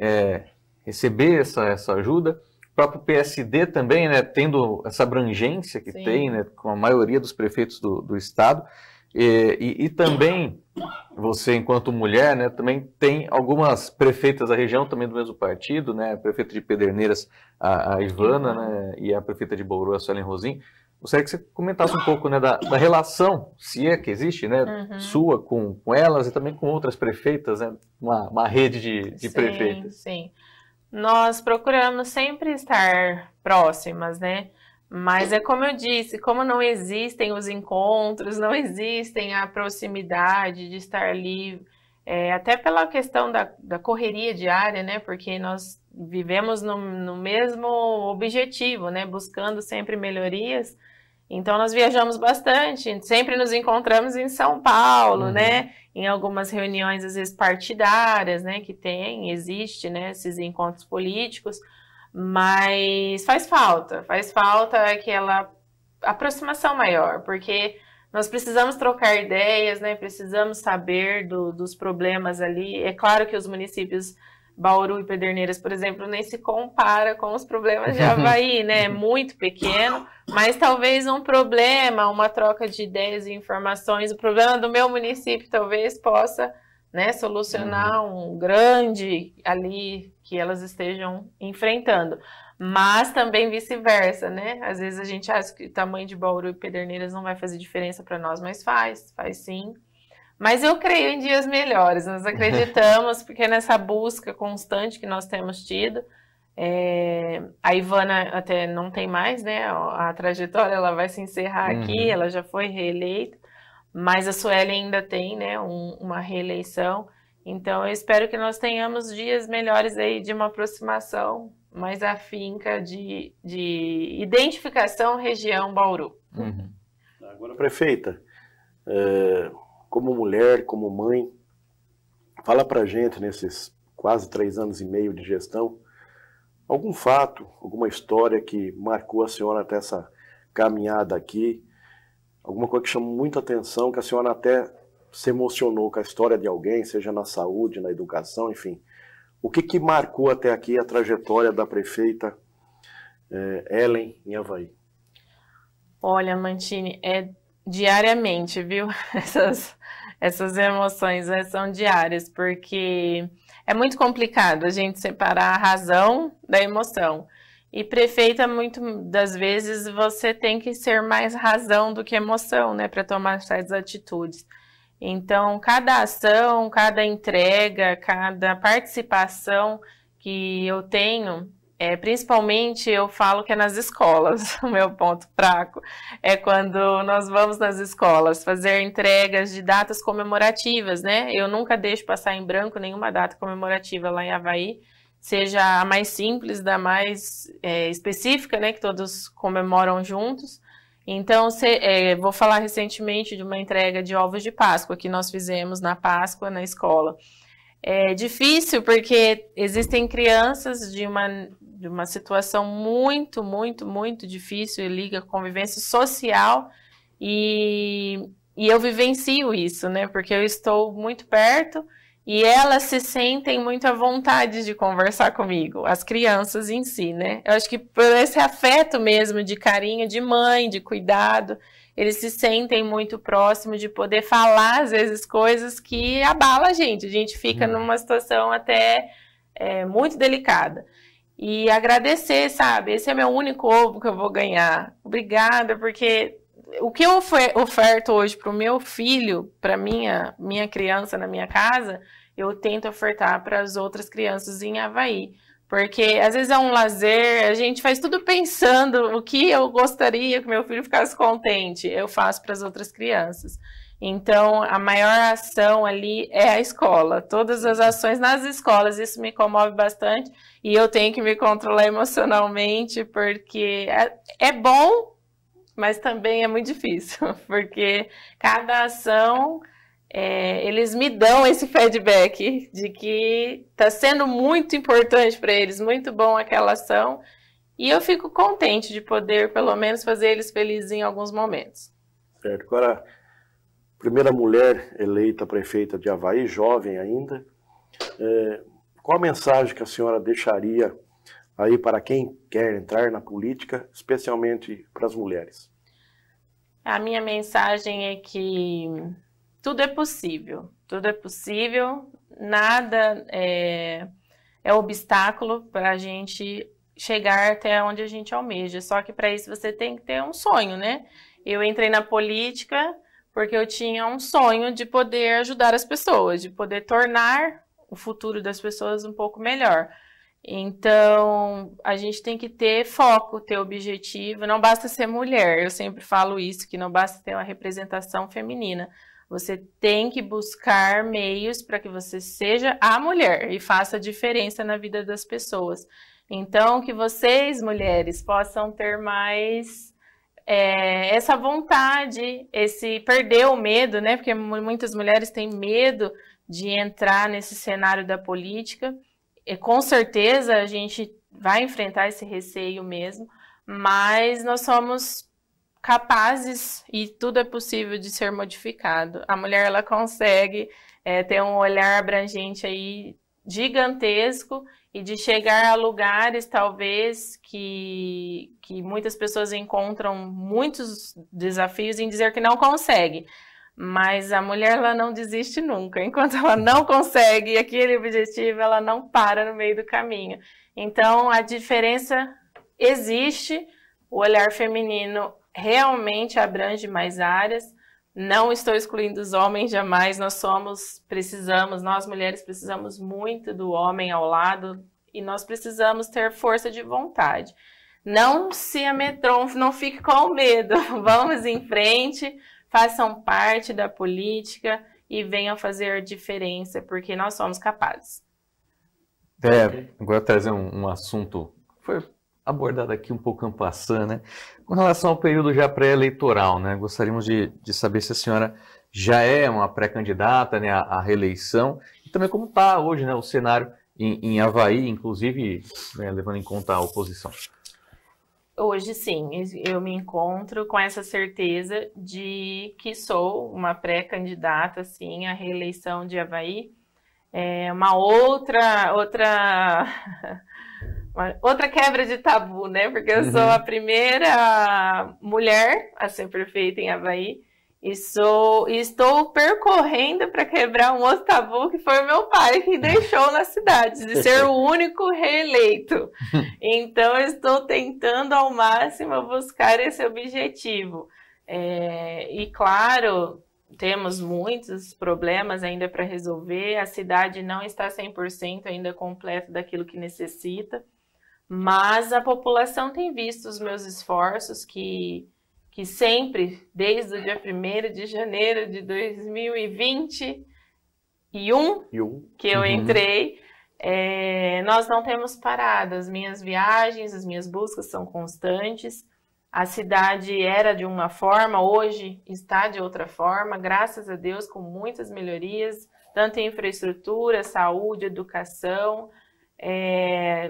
Speaker 2: receber essa ajuda. O próprio PSD também, né, tendo essa abrangência que tem, né, com a maioria dos prefeitos do estado, e também você, enquanto mulher, né, também tem algumas prefeitas da região, também do mesmo partido, né, a prefeita de Pederneiras, a Ivana, né, e a prefeita de Bauru, a Suelen Rosim. Gostaria que você comentasse um pouco, né, da relação, se é que existe, né, sua com elas e também com outras prefeitas, né, uma rede de prefeitas.
Speaker 3: Sim. Nós procuramos sempre estar próximas, né? Mas é como eu disse, como não existem os encontros, não existem a proximidade de estar ali, até pela questão da correria diária, né? Porque nós vivemos no mesmo objetivo, né? Buscando sempre melhorias. Então, nós viajamos bastante, sempre nos encontramos em São Paulo, né? Em algumas reuniões, às vezes, partidárias, né? Que existe, né? Esses encontros políticos. Mas faz falta aquela aproximação maior, porque nós precisamos trocar ideias, né? Precisamos saber dos problemas ali. É claro que os municípios Bauru e Pederneiras, por exemplo, nem se compara com os problemas de Avaí, né? É muito pequeno, mas talvez um problema, uma troca de ideias e informações, o problema do meu município talvez possa, né, solucionar um grande ali que elas estejam enfrentando. Mas também vice-versa, né? Às vezes a gente acha que o tamanho de Bauru e Pederneiras não vai fazer diferença para nós, mas faz sim. Mas eu creio em dias melhores, nós acreditamos, porque nessa busca constante que nós temos tido, a Ivana até não tem mais, né, a trajetória ela vai se encerrar aqui, ela já foi reeleita, mas a Sueli ainda tem, né, uma reeleição, então eu espero que nós tenhamos dias melhores aí de uma aproximação mais afinca de identificação região Bauru.
Speaker 4: Agora, prefeita, como mulher, como mãe, fala pra gente nesses quase 3 anos e meio de gestão, algum fato, alguma história que marcou a senhora até essa caminhada aqui, alguma coisa que chamou muita atenção, que a senhora até se emocionou com a história de alguém, seja na saúde, na educação, enfim. O que marcou até aqui a trajetória da prefeita Ellen em Avaí?
Speaker 3: Olha, Mantini, diariamente, viu? Essas emoções, né, são diárias, porque é muito complicado a gente separar a razão da emoção. E prefeita, muito das vezes, você tem que ser mais razão do que emoção, né, para tomar certas atitudes. Então, cada ação, cada entrega, cada participação que eu tenho, principalmente eu falo que é nas escolas, o meu ponto fraco é quando nós vamos nas escolas fazer entregas de datas comemorativas, né? Eu nunca deixo passar em branco nenhuma data comemorativa lá em Avaí, seja a mais simples, da mais específica, né? Que todos comemoram juntos. Então, vou falar recentemente de uma entrega de ovos de Páscoa que nós fizemos na Páscoa na escola. É difícil porque existem crianças de uma situação muito, muito, muito difícil, liga convivência social e eu vivencio isso, né? Porque eu estou muito perto e elas se sentem muito à vontade de conversar comigo, as crianças em si, né? Eu acho que por esse afeto mesmo de carinho, de mãe, de cuidado, eles se sentem muito próximos de poder falar, às vezes, coisas que abalam a gente fica numa situação até muito delicada. E agradecer, sabe? Esse é meu único ovo que eu vou ganhar. Obrigada, porque o que eu oferto hoje para o meu filho, para minha criança na minha casa, eu tento ofertar para as outras crianças em Avaí. Porque às vezes é um lazer, a gente faz tudo pensando o que eu gostaria que meu filho ficasse contente, eu faço para as outras crianças. Então, a maior ação ali é a escola, todas as ações nas escolas, isso me comove bastante e eu tenho que me controlar emocionalmente, porque é bom, mas também é muito difícil, porque cada ação... eles me dão esse feedback de que está sendo muito importante para eles, muito bom aquela ação, e eu fico contente de poder, pelo menos, fazer eles felizes em alguns momentos.
Speaker 4: Certo. Agora, primeira mulher eleita prefeita de Avaí, jovem ainda, qual a mensagem que a senhora deixaria aí para quem quer entrar na política, especialmente para as mulheres?
Speaker 3: A minha mensagem é que tudo é possível, nada é obstáculo para a gente chegar até onde a gente almeja. Só que para isso você tem que ter um sonho, né? Eu entrei na política porque eu tinha um sonho de poder ajudar as pessoas, de poder tornar o futuro das pessoas um pouco melhor. Então, a gente tem que ter foco, ter objetivo. Não basta ser mulher, eu sempre falo isso, que não basta ter uma representação feminina. Você tem que buscar meios para que você seja a mulher e faça a diferença na vida das pessoas. Então, que vocês, mulheres, possam ter mais essa vontade, perder o medo, né? Porque muitas mulheres têm medo de entrar nesse cenário da política. E, com certeza a gente vai enfrentar esse receio mesmo, mas nós somos capazes e tudo é possível de ser modificado. A mulher, ela consegue ter um olhar abrangente aí gigantesco e de chegar a lugares talvez que muitas pessoas encontram muitos desafios em dizer que não consegue. Mas a mulher, ela não desiste nunca. Enquanto ela não consegue aquele objetivo, ela não para no meio do caminho. Então, a diferença existe. O olhar feminino realmente abrange mais áreas. Não estou excluindo os homens, jamais. Nós mulheres precisamos muito do homem ao lado e nós precisamos ter força de vontade. Não se amedronte, não fique com medo. Vamos em frente. Façam parte da política e venham fazer diferença, porque nós somos capazes.
Speaker 2: Agora trazer um assunto que foi abordado aqui um pouco en passant, né? Com relação ao período já pré-eleitoral, né? Gostaríamos de saber se a senhora já é uma pré-candidata, né, à reeleição, e também como está hoje, né, o cenário em Avaí, inclusive, né, levando em conta a oposição.
Speaker 3: Hoje, sim, eu me encontro com essa certeza de que sou uma pré-candidata, sim, à reeleição de Avaí. Uma outra quebra de tabu, né? Porque eu sou a primeira mulher a ser prefeita em Avaí e estou percorrendo para quebrar um outro tabu que foi o meu pai que deixou na cidade, de ser o único reeleito. Então, eu estou tentando ao máximo buscar esse objetivo. E, claro, temos muitos problemas ainda para resolver, a cidade não está 100% ainda completa daquilo que necessita, mas a população tem visto os meus esforços que sempre, desde o dia 1º de janeiro de 2021, que eu entrei, nós não temos parado. As minhas viagens, as minhas buscas são constantes. A cidade era de uma forma, hoje está de outra forma, graças a Deus, com muitas melhorias, tanto em infraestrutura, saúde, educação,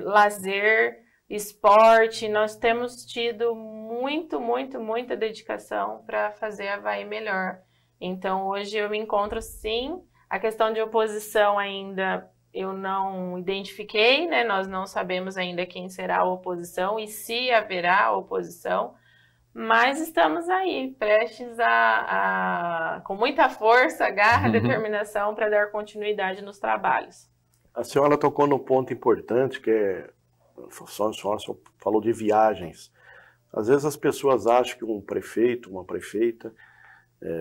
Speaker 3: lazer, esporte. Nós temos tido muita dedicação para fazer a Avaí melhor. Então, hoje eu me encontro, sim. A questão de oposição ainda eu não identifiquei, né? Nós não sabemos ainda quem será a oposição e se haverá oposição, mas estamos aí, prestes com muita força, garra, determinação para dar continuidade nos trabalhos.
Speaker 4: A senhora tocou num ponto importante, que a senhora falou de viagens. Às vezes as pessoas acham que um prefeito, uma prefeita,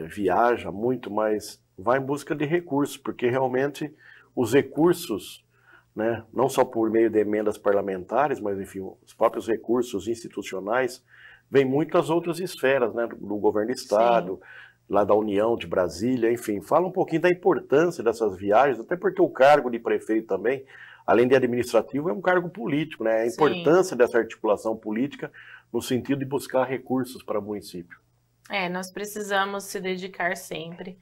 Speaker 4: viaja muito, mas vai em busca de recursos, porque realmente os recursos, né, não só por meio de emendas parlamentares, mas enfim, os próprios recursos institucionais, vêm muitas outras esferas, né, do governo do Estado, sim, lá da União, de Brasília, enfim. Fala um pouquinho da importância dessas viagens, até porque o cargo de prefeito também, além de administrativo, é um cargo político, né? A importância dessa articulação política no sentido de buscar recursos para o município.
Speaker 3: Nós precisamos se dedicar sempre.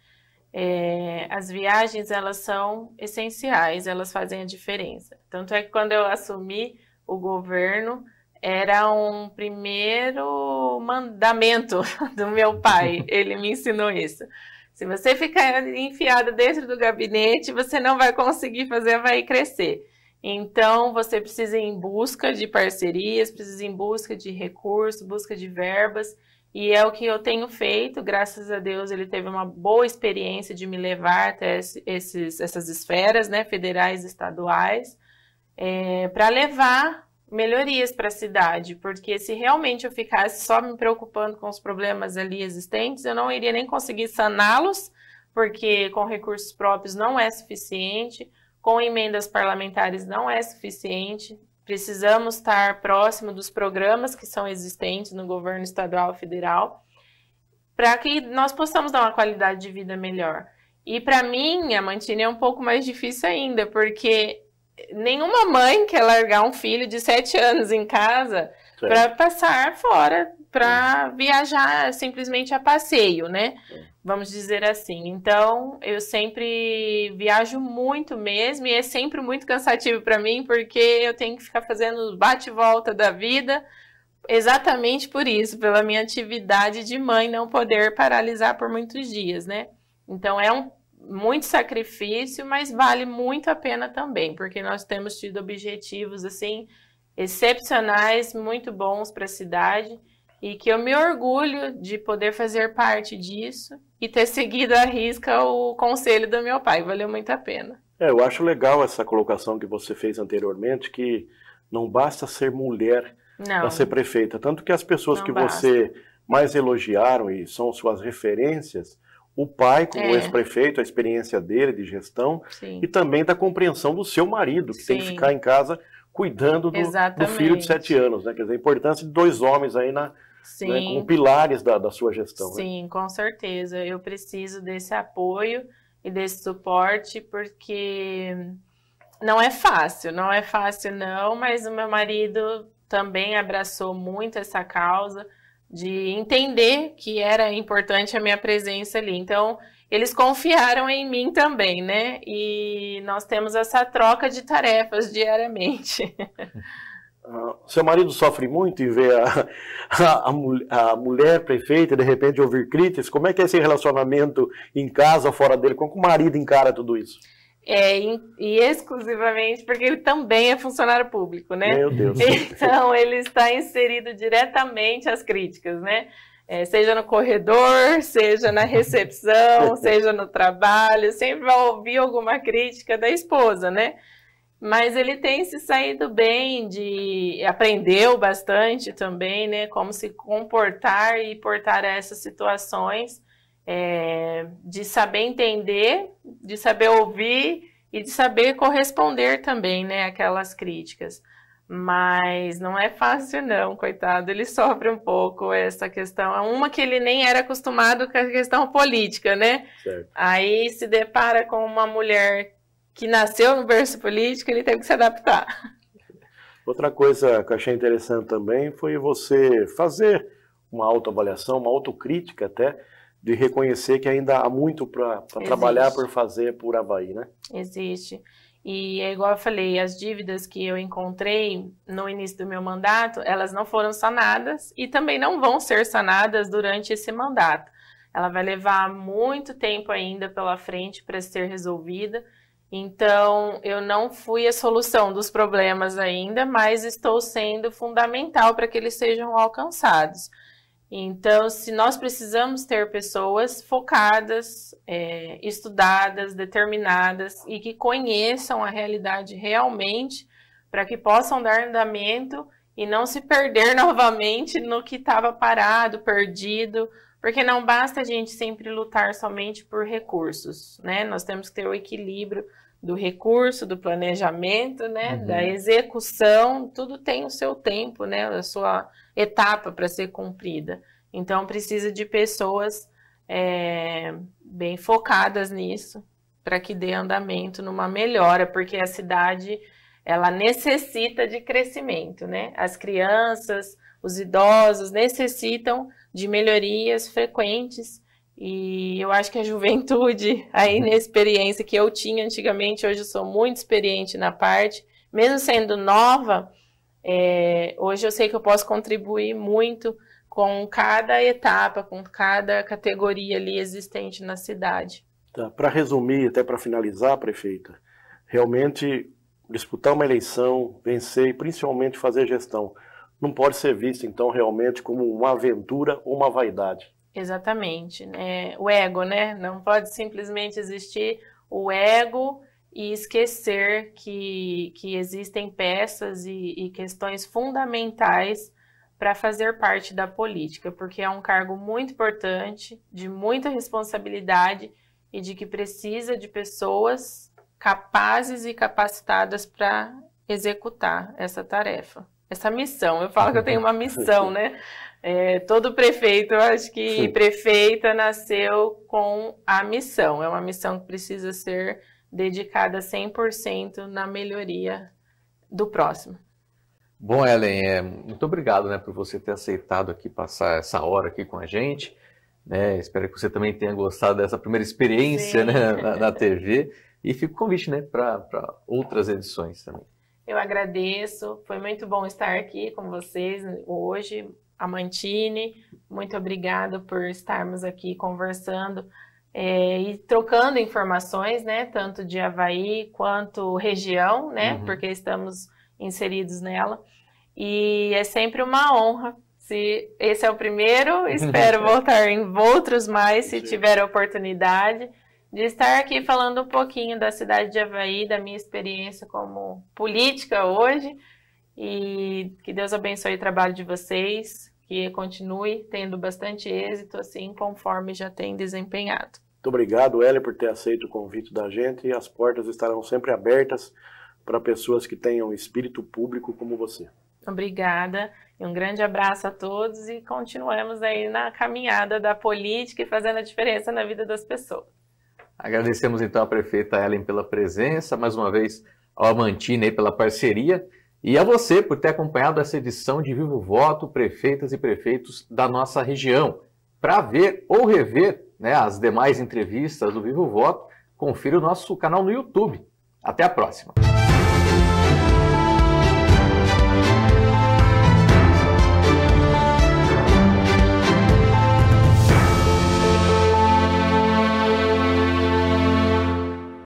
Speaker 3: As viagens, elas são essenciais, elas fazem a diferença. Tanto é que quando eu assumi o governo, era um primeiro mandamento do meu pai, ele me ensinou isso. Se você ficar enfiado dentro do gabinete, você não vai conseguir fazer a Avaí crescer. Então, você precisa ir em busca de parcerias, precisa ir em busca de recursos, busca de verbas, e é o que eu tenho feito. Graças a Deus, ele teve uma boa experiência de me levar até essas esferas, né, federais e estaduais, para levar melhorias para a cidade, porque se realmente eu ficasse só me preocupando com os problemas ali existentes, eu não iria nem conseguir saná-los, porque com recursos próprios não é suficiente, com emendas parlamentares não é suficiente, precisamos estar próximo dos programas que são existentes no governo estadual e federal, para que nós possamos dar uma qualidade de vida melhor. E para mim, a Mantini é um pouco mais difícil ainda, porque nenhuma mãe quer largar um filho de 7 anos em casa para passar fora, para viajar simplesmente a passeio, né? Vamos dizer assim. Então, eu sempre viajo muito mesmo, e é sempre muito cansativo para mim, porque eu tenho que ficar fazendo bate e volta da vida, exatamente por isso, pela minha atividade de mãe não poder paralisar por muitos dias, né? Então, é muito sacrifício, mas vale muito a pena também, porque nós temos tido objetivos, assim, excepcionais, muito bons para a cidade, e que eu me orgulho de poder fazer parte disso e ter seguido à risca o conselho do meu pai. Valeu muito a pena.
Speaker 4: Eu acho legal essa colocação que você fez anteriormente, que não basta ser mulher para ser prefeita. Tanto que as pessoas que você mais elogiaram e são suas referências, o pai como ex-prefeito, a experiência dele de gestão, e também da compreensão do seu marido, que tem que ficar em casa cuidando do filho de 7 anos, né? Quer dizer, a importância de 2 homens aí né, como pilares da sua gestão.
Speaker 3: Sim, né? Com certeza. Eu preciso desse apoio e desse suporte, porque não é fácil não, mas o meu marido também abraçou muito essa causa, de entender que era importante a minha presença ali. Então, eles confiaram em mim também, né? E nós temos essa troca de tarefas diariamente.
Speaker 4: Seu marido sofre muito em ver a mulher prefeita e de repente ouvir críticas? Como é que é esse relacionamento em casa, fora dele? Como que o marido encara tudo isso?
Speaker 3: E exclusivamente porque ele também é funcionário público, né?
Speaker 4: Meu Deus.
Speaker 3: Então, ele está inserido diretamente às críticas, né? Seja no corredor, seja na recepção, seja no trabalho, sempre vai ouvir alguma crítica da esposa, né? Mas ele tem se saído bem, aprendeu bastante também, né? Como se comportar e portar a essas situações, de saber entender, de saber ouvir e de saber corresponder também, né? Aquelas críticas. Mas não é fácil não, coitado, ele sofre um pouco essa questão, uma que ele nem era acostumado com a questão política, né?
Speaker 4: Certo.
Speaker 3: Aí se depara com uma mulher que nasceu no berço político, ele teve que se adaptar.
Speaker 4: Outra coisa que eu achei interessante também foi você fazer uma autoavaliação, uma autocrítica até, de reconhecer que ainda há muito para trabalhar por fazer por Avaí, né?
Speaker 3: Existe. E é igual eu falei, as dívidas que eu encontrei no início do meu mandato, elas não foram sanadas e também não vão ser sanadas durante esse mandato. Ela vai levar muito tempo ainda pela frente para ser resolvida. Então, eu não fui a solução dos problemas ainda, mas estou sendo fundamental para que eles sejam alcançados. Então, se nós precisamos ter pessoas focadas, estudadas, determinadas e que conheçam a realidade realmente, para que possam dar andamento e não se perder novamente no que estava parado, perdido, porque não basta a gente sempre lutar somente por recursos, né? Nós temos que ter o equilíbrio do recurso, do planejamento, né? Da execução, tudo tem o seu tempo, né? A sua etapa para ser cumprida. Então, precisa de pessoas bem focadas nisso, para que dê andamento numa melhora, porque a cidade, ela necessita de crescimento, né? As crianças, os idosos necessitam de melhorias frequentes, e eu acho que a juventude, aí na experiência que eu tinha antigamente, hoje eu sou muito experiente na parte, mesmo sendo nova, hoje eu sei que eu posso contribuir muito com cada etapa, com cada categoria ali existente na cidade.
Speaker 4: Tá, para resumir, até para finalizar, prefeita, realmente disputar uma eleição, vencer e principalmente fazer gestão, não pode ser visto então realmente como uma aventura ou uma vaidade.
Speaker 3: Exatamente, o ego, né? Não pode simplesmente existir o ego e esquecer que existem peças e questões fundamentais para fazer parte da política, porque é um cargo muito importante, de muita responsabilidade e de que precisa de pessoas capazes e capacitadas para executar essa tarefa, essa missão. Eu falo que eu tenho uma missão, né? Todo prefeito, eu acho que prefeita nasceu com a missão. É uma missão que precisa ser dedicada 100% na melhoria do próximo.
Speaker 2: Bom, Ellen, muito obrigado, né, por você ter aceitado aqui passar essa hora aqui com a gente. Né? Espero que você também tenha gostado dessa primeira experiência, né, na TV. E fica o convite, né, para outras edições também.
Speaker 3: Eu agradeço, foi muito bom estar aqui com vocês hoje. Amantini, muito obrigada por estarmos aqui conversando e trocando informações, né, tanto de Avaí quanto região, né, porque estamos inseridos nela. E é sempre uma honra. Se esse é o primeiro, espero voltar em outros mais, se tiver a oportunidade de estar aqui falando um pouquinho da cidade de Avaí, da minha experiência como política hoje. E que Deus abençoe o trabalho de vocês, que continue tendo bastante êxito, assim, conforme já tem desempenhado.
Speaker 4: Muito obrigado, Ellen, por ter aceito o convite da gente, e as portas estarão sempre abertas para pessoas que tenham espírito público como você.
Speaker 3: Obrigada, e um grande abraço a todos, e continuamos aí na caminhada da política e fazendo a diferença na vida das pessoas.
Speaker 2: Agradecemos então a prefeita Ellen pela presença, mais uma vez ao Amantini pela parceria, e a você por ter acompanhado essa edição de Viva o Voto, prefeitas e prefeitos da nossa região. Para ver ou rever, né, as demais entrevistas do Viva o Voto, confira o nosso canal no YouTube. Até a próxima!